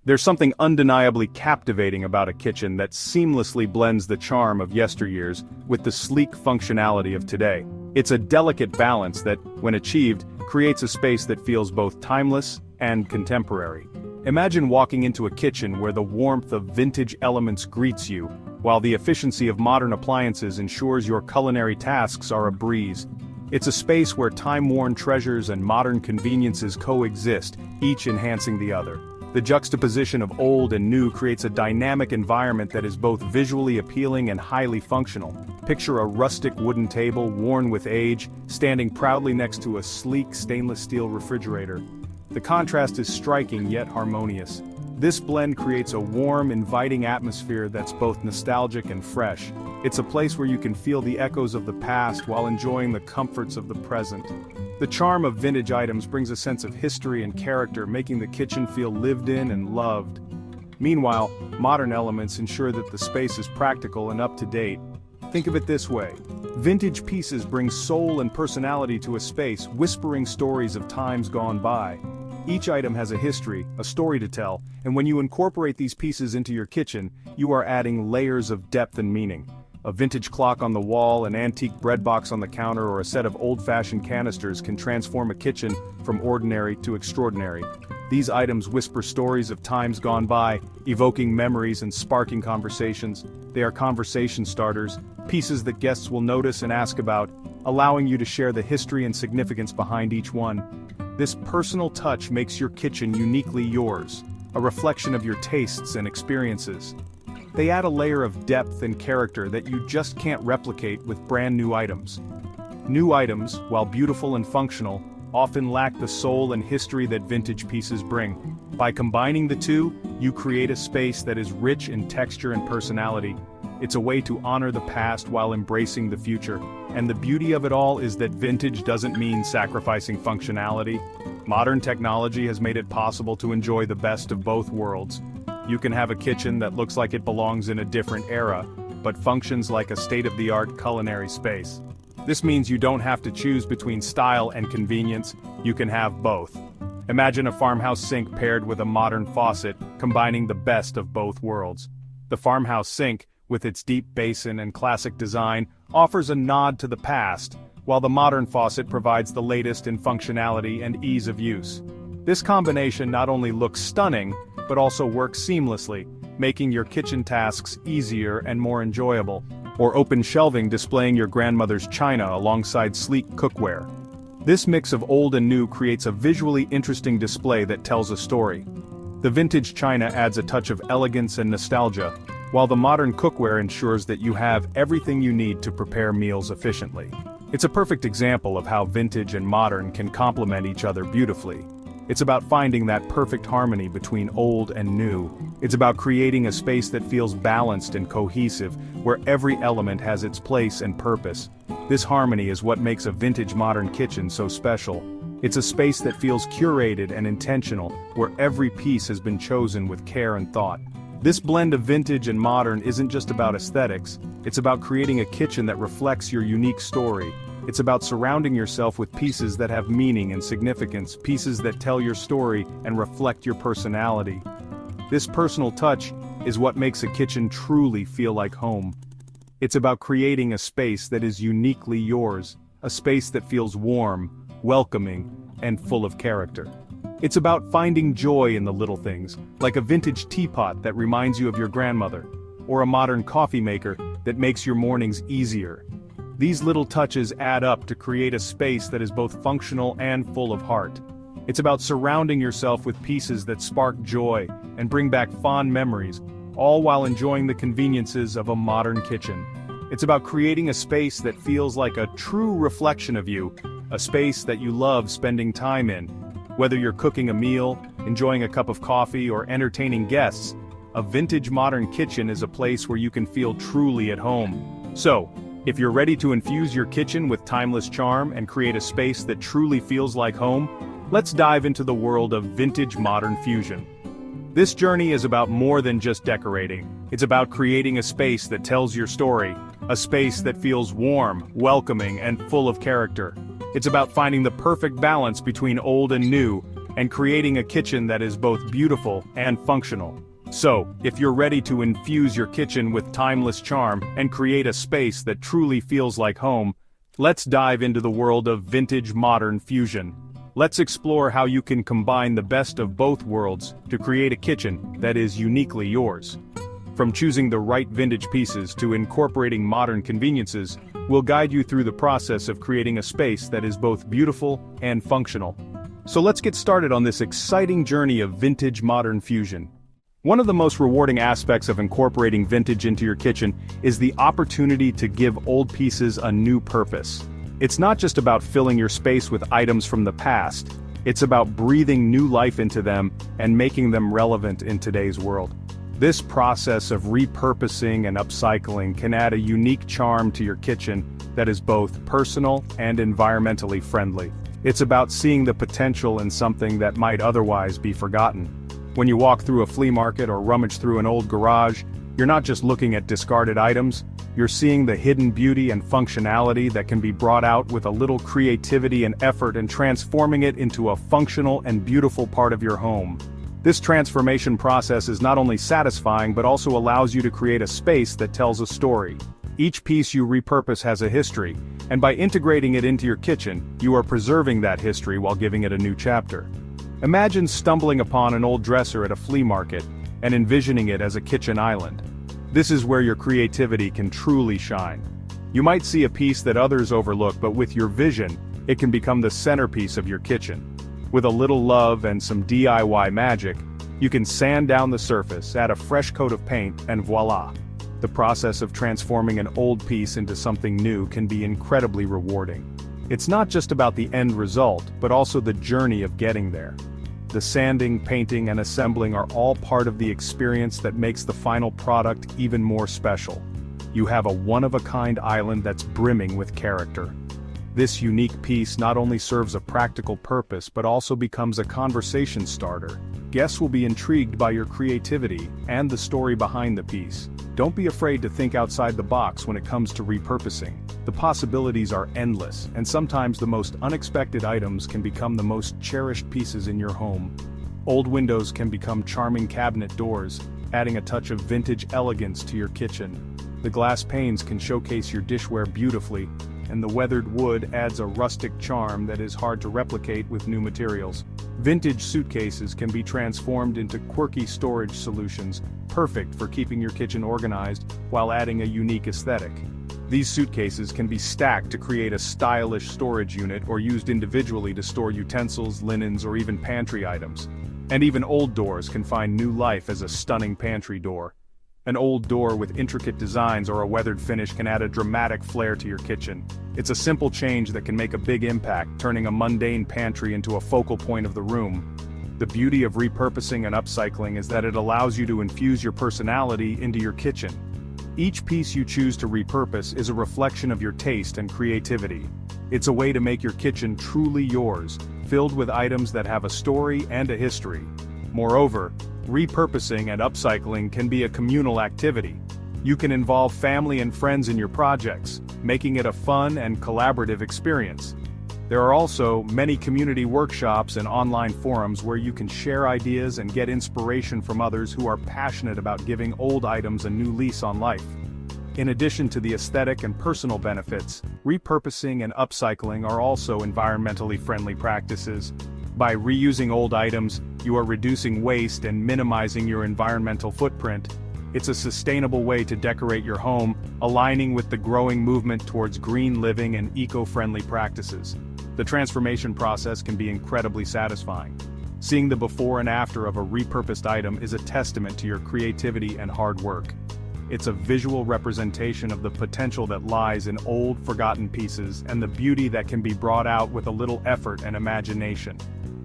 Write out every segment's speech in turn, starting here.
There's something undeniably captivating about a kitchen that seamlessly blends the charm of yesteryears with the sleek functionality of today. It's a delicate balance that, when achieved, creates a space that feels both timeless and contemporary. Imagine walking into a kitchen where the warmth of vintage elements greets you, while the efficiency of modern appliances ensures your culinary tasks are a breeze. It's a space where time-worn treasures and modern conveniences coexist, each enhancing the other. The juxtaposition of old and new creates a dynamic environment that is both visually appealing and highly functional. Picture a rustic wooden table, worn with age, standing proudly next to a sleek stainless steel refrigerator. The contrast is striking yet harmonious. This blend creates a warm, inviting atmosphere that's both nostalgic and fresh. It's a place where you can feel the echoes of the past while enjoying the comforts of the present. The charm of vintage items brings a sense of history and character, making the kitchen feel lived in and loved. Meanwhile, modern elements ensure that the space is practical and up to date. Think of it this way. Vintage pieces bring soul and personality to a space, whispering stories of times gone by. Each item has a history, a story to tell, and when you incorporate these pieces into your kitchen, you are adding layers of depth and meaning. A vintage clock on the wall, an antique bread box on the counter, or a set of old-fashioned canisters can transform a kitchen from ordinary to extraordinary. These items whisper stories of times gone by, evoking memories and sparking conversations. They are conversation starters, pieces that guests will notice and ask about, allowing you to share the history and significance behind each one. This personal touch makes your kitchen uniquely yours, a reflection of your tastes and experiences. They add a layer of depth and character that you just can't replicate with brand new items. New items, while beautiful and functional, often lack the soul and history that vintage pieces bring. By combining the two, you create a space that is rich in texture and personality. It's a way to honor the past while embracing the future. And the beauty of it all is that vintage doesn't mean sacrificing functionality. Modern technology has made it possible to enjoy the best of both worlds. You can have a kitchen that looks like it belongs in a different era, but functions like a state-of-the-art culinary space. This means you don't have to choose between style and convenience, you can have both. Imagine a farmhouse sink paired with a modern faucet, combining the best of both worlds. The farmhouse sink, with its deep basin and classic design, offers a nod to the past, while the modern faucet provides the latest in functionality and ease of use. This combination not only looks stunning, but also works seamlessly, making your kitchen tasks easier and more enjoyable. Or open shelving displaying your grandmother's china alongside sleek cookware. This mix of old and new creates a visually interesting display that tells a story. The vintage china adds a touch of elegance and nostalgia, while the modern cookware ensures that you have everything you need to prepare meals efficiently. It's a perfect example of how vintage and modern can complement each other beautifully. It's about finding that perfect harmony between old and new. It's about creating a space that feels balanced and cohesive, where every element has its place and purpose. This harmony is what makes a vintage modern kitchen so special. It's a space that feels curated and intentional, where every piece has been chosen with care and thought. This blend of vintage and modern isn't just about aesthetics, it's about creating a kitchen that reflects your unique story. It's about surrounding yourself with pieces that have meaning and significance, pieces that tell your story and reflect your personality. This personal touch is what makes a kitchen truly feel like home. It's about creating a space that is uniquely yours, a space that feels warm, welcoming, and full of character. It's about finding joy in the little things, like a vintage teapot that reminds you of your grandmother, or a modern coffee maker that makes your mornings easier. These little touches add up to create a space that is both functional and full of heart. It's about surrounding yourself with pieces that spark joy and bring back fond memories, all while enjoying the conveniences of a modern kitchen. It's about creating a space that feels like a true reflection of you, a space that you love spending time in. Whether you're cooking a meal, enjoying a cup of coffee, or entertaining guests, a vintage modern kitchen is a place where you can feel truly at home. So, if you're ready to infuse your kitchen with timeless charm and create a space that truly feels like home, let's dive into the world of vintage modern fusion. This journey is about more than just decorating. It's about creating a space that tells your story, a space that feels warm, welcoming, and full of character. It's about finding the perfect balance between old and new, and creating a kitchen that is both beautiful and functional. So, if you're ready to infuse your kitchen with timeless charm and create a space that truly feels like home, let's dive into the world of vintage-modern fusion. Let's explore how you can combine the best of both worlds to create a kitchen that is uniquely yours. From choosing the right vintage pieces to incorporating modern conveniences, we'll guide you through the process of creating a space that is both beautiful and functional. So let's get started on this exciting journey of vintage-modern fusion. One of the most rewarding aspects of incorporating vintage into your kitchen is the opportunity to give old pieces a new purpose. It's not just about filling your space with items from the past, it's about breathing new life into them and making them relevant in today's world. This process of repurposing and upcycling can add a unique charm to your kitchen that is both personal and environmentally friendly. It's about seeing the potential in something that might otherwise be forgotten. When you walk through a flea market or rummage through an old garage, you're not just looking at discarded items, you're seeing the hidden beauty and functionality that can be brought out with a little creativity and effort and transforming it into a functional and beautiful part of your home. This transformation process is not only satisfying but also allows you to create a space that tells a story. Each piece you repurpose has a history, and by integrating it into your kitchen, you are preserving that history while giving it a new chapter. Imagine stumbling upon an old dresser at a flea market and envisioning it as a kitchen island. This is where your creativity can truly shine. You might see a piece that others overlook, but with your vision, it can become the centerpiece of your kitchen. With a little love and some DIY magic, you can sand down the surface, add a fresh coat of paint, and voila! The process of transforming an old piece into something new can be incredibly rewarding. It's not just about the end result, but also the journey of getting there. The sanding, painting, and assembling are all part of the experience that makes the final product even more special. You have a one-of-a-kind island that's brimming with character. This unique piece not only serves a practical purpose but also becomes a conversation starter. Guests will be intrigued by your creativity and the story behind the piece. Don't be afraid to think outside the box when it comes to repurposing. The possibilities are endless, and sometimes the most unexpected items can become the most cherished pieces in your home. Old windows can become charming cabinet doors, adding a touch of vintage elegance to your kitchen. The glass panes can showcase your dishware beautifully, and the weathered wood adds a rustic charm that is hard to replicate with new materials. Vintage suitcases can be transformed into quirky storage solutions, perfect for keeping your kitchen organized while adding a unique aesthetic. These suitcases can be stacked to create a stylish storage unit or used individually to store utensils, linens, or even pantry items. And even old doors can find new life as a stunning pantry door. An old door with intricate designs or a weathered finish can add a dramatic flair to your kitchen. It's a simple change that can make a big impact, turning a mundane pantry into a focal point of the room. The beauty of repurposing and upcycling is that it allows you to infuse your personality into your kitchen. Each piece you choose to repurpose is a reflection of your taste and creativity. It's a way to make your kitchen truly yours, filled with items that have a story and a history. Moreover, repurposing and upcycling can be a communal activity. You can involve family and friends in your projects, making it a fun and collaborative experience. There are also many community workshops and online forums where you can share ideas and get inspiration from others who are passionate about giving old items a new lease on life. In addition to the aesthetic and personal benefits, repurposing and upcycling are also environmentally friendly practices. By reusing old items, you are reducing waste and minimizing your environmental footprint. It's a sustainable way to decorate your home, aligning with the growing movement towards green living and eco-friendly practices. The transformation process can be incredibly satisfying. Seeing the before and after of a repurposed item is a testament to your creativity and hard work. It's a visual representation of the potential that lies in old, forgotten pieces and the beauty that can be brought out with a little effort and imagination.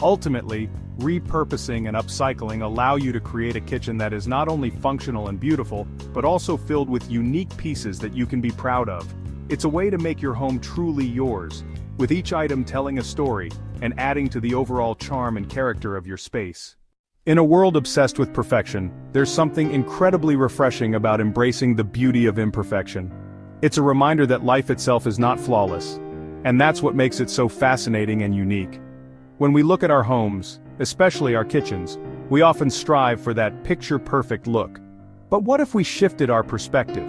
Ultimately, repurposing and upcycling allow you to create a kitchen that is not only functional and beautiful, but also filled with unique pieces that you can be proud of. It's a way to make your home truly yours, with each item telling a story and adding to the overall charm and character of your space. In a world obsessed with perfection, there's something incredibly refreshing about embracing the beauty of imperfection. It's a reminder that life itself is not flawless, and that's what makes it so fascinating and unique. When we look at our homes, especially our kitchens. We often strive for that picture-perfect look. But what if we shifted our perspective?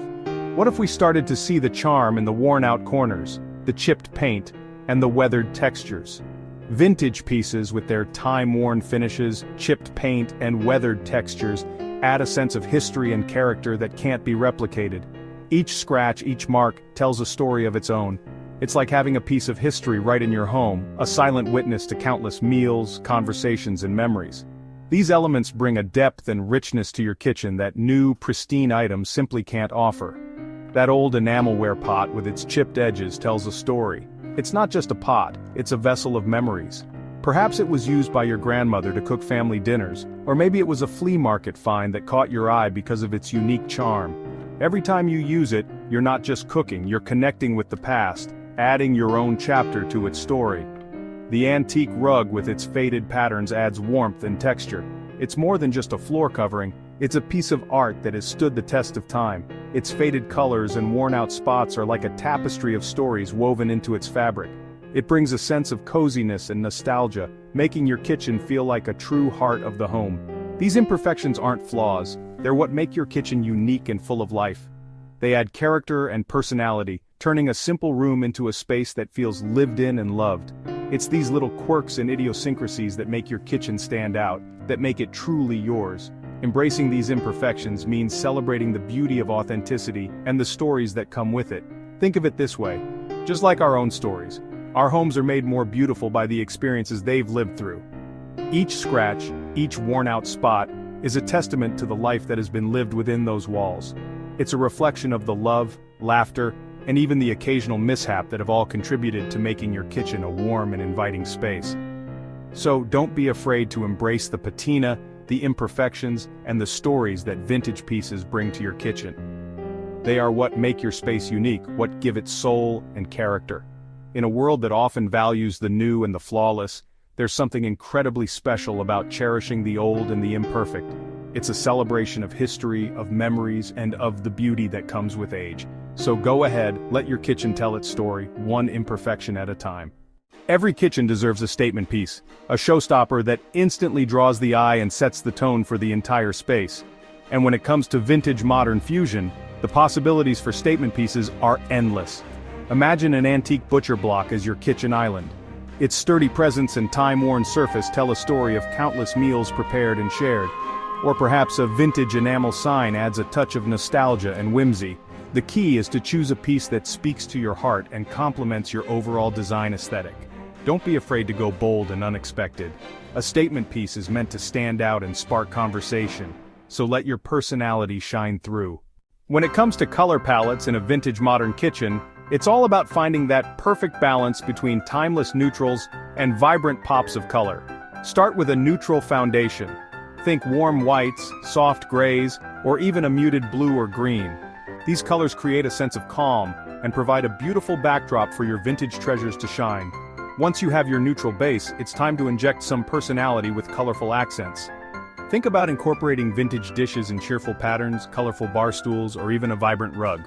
What if we started to see the charm in the worn-out corners, the chipped paint, and the weathered textures? Vintage pieces with their time-worn finishes, chipped paint, and weathered textures add a sense of history and character that can't be replicated. Each scratch, each mark, tells a story of its own. It's like having a piece of history right in your home, a silent witness to countless meals, conversations, and memories. These elements bring a depth and richness to your kitchen that new, pristine items simply can't offer. That old enamelware pot with its chipped edges tells a story. It's not just a pot, it's a vessel of memories. Perhaps it was used by your grandmother to cook family dinners, or maybe it was a flea market find that caught your eye because of its unique charm. Every time you use it, you're not just cooking, you're connecting with the past, adding your own chapter to its story. The antique rug with its faded patterns adds warmth and texture. It's more than just a floor covering, it's a piece of art that has stood the test of time. Its faded colors and worn-out spots are like a tapestry of stories woven into its fabric. It brings a sense of coziness and nostalgia, making your kitchen feel like a true heart of the home. These imperfections aren't flaws, they're what make your kitchen unique and full of life. They add character and personality, turning a simple room into a space that feels lived in and loved. It's these little quirks and idiosyncrasies that make your kitchen stand out, that make it truly yours. Embracing these imperfections means celebrating the beauty of authenticity and the stories that come with it. Think of it this way. Just like our own stories, our homes are made more beautiful by the experiences they've lived through. Each scratch, each worn-out spot, is a testament to the life that has been lived within those walls. It's a reflection of the love, laughter, and even the occasional mishap that have all contributed to making your kitchen a warm and inviting space. So don't be afraid to embrace the patina, the imperfections, and the stories that vintage pieces bring to your kitchen. They are what make your space unique, what give it soul and character. In a world that often values the new and the flawless, there's something incredibly special about cherishing the old and the imperfect. It's a celebration of history, of memories, and of the beauty that comes with age. So go ahead, let your kitchen tell its story, one imperfection at a time. Every kitchen deserves a statement piece, a showstopper that instantly draws the eye and sets the tone for the entire space. And when it comes to vintage-modern fusion, the possibilities for statement pieces are endless. Imagine an antique butcher block as your kitchen island. Its sturdy presence and time-worn surface tell a story of countless meals prepared and shared. Or perhaps a vintage enamel sign adds a touch of nostalgia and whimsy. The key is to choose a piece that speaks to your heart and complements your overall design aesthetic. Don't be afraid to go bold and unexpected. A statement piece is meant to stand out and spark conversation, so let your personality shine through. When it comes to color palettes in a vintage modern kitchen, it's all about finding that perfect balance between timeless neutrals and vibrant pops of color. Start with a neutral foundation. Think warm whites, soft grays, or even a muted blue or green. These colors create a sense of calm and provide a beautiful backdrop for your vintage treasures to shine. Once you have your neutral base, it's time to inject some personality with colorful accents. Think about incorporating vintage dishes in cheerful patterns, colorful bar stools, or even a vibrant rug.